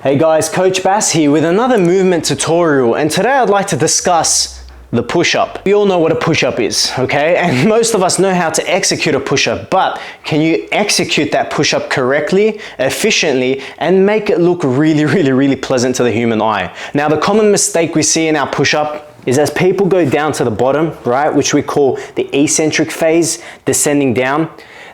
Hey guys, Coach Bass here with another movement tutorial, and today I'd like to discuss the push-up. We all know what a push-up is, okay? And most of us know how to execute a push-up, but can you execute that push-up correctly, efficiently, and make it look really pleasant to the human eye? Now, the common mistake we see in our push-up is as people go down to the bottom, right, which we call the eccentric phase, descending down,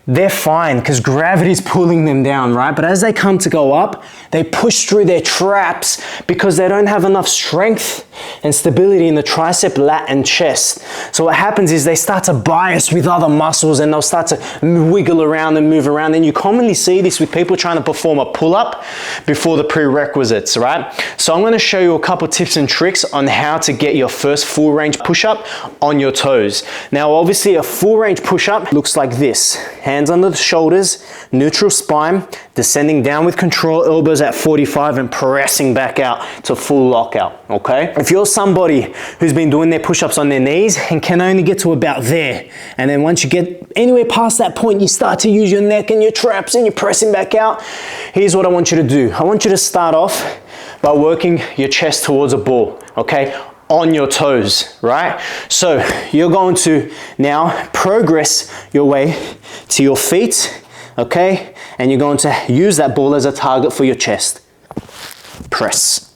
they're fine because gravity's pulling them down, right? But as they come to go up, they push through their traps because they don't have enough strength and stability in the tricep, lat, and chest. So what happens is they start to bias with other muscles and they'll start to wiggle around and move around. And you commonly see this with people trying to perform a pull-up before the prerequisites, right? So I'm gonna show you a couple tips and tricks on how to get your first full range push-up on your toes. Now, obviously a full range push-up looks like this. Hands under the shoulders, neutral spine, descending down with control, elbows at 45 and pressing back out to full lockout, okay? If you're somebody who's been doing their push-ups on their knees and can only get to about there, and then once you get anywhere past that point, you start to use your neck and your traps and you're pressing back out, here's what I want you to do. I want you to start off by working your chest towards a ball, okay? On your toes, right? So you're going to now progress your way to your feet, okay? And you're going to use that ball as a target for your chest. Press,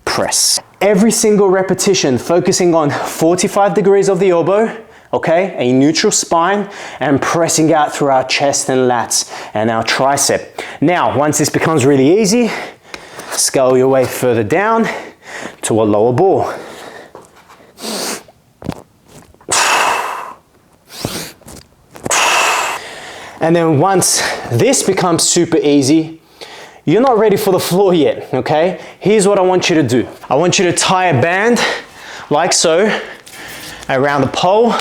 press. Every single repetition focusing on 45 degrees of the elbow, okay? A neutral spine and pressing out through our chest and lats and our tricep. Now, once this becomes really easy, scale your way further down to a lower ball. And then once this becomes super easy, you're not ready for the floor yet, okay? Here's what I want you to do. I want you to tie a band like so around the pole.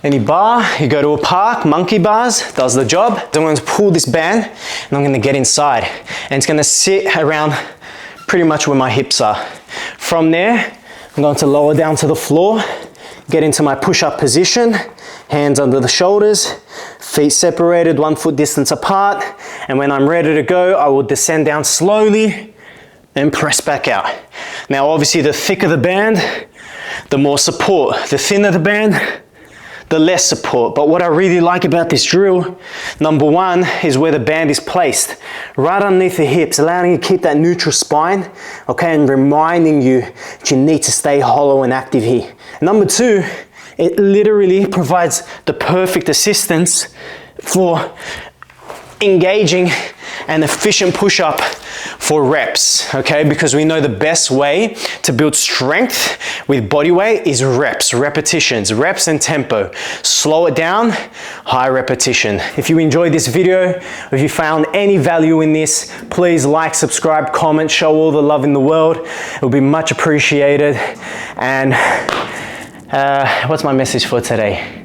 Any bar, you go to a park, monkey bars, does the job. I'm going to pull this band and I'm going to get inside. And it's going to sit around pretty much where my hips are. From there, I'm going to lower down to the floor, get into my push-up position, hands under the shoulders, feet separated 1 foot distance apart. And when I'm ready to go, I will descend down slowly and press back out. Now, obviously, the thicker the band, the more support. The thinner the band, the less support. But what I really like about this drill, number one, is where the band is placed. Right underneath the hips, allowing you to keep that neutral spine, okay, and reminding you that you need to stay hollow and active here. Number two, it literally provides the perfect assistance for engaging an efficient push-up for reps, okay? Because we know the best way to build strength with body weight is reps, repetitions, reps and tempo. Slow it down, high repetition. If you enjoyed this video, if you found any value in this, please like, subscribe, comment, show all the love in the world. It will be much appreciated. And what's my message for today?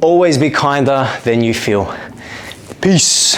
Always be kinder than you feel. Peace.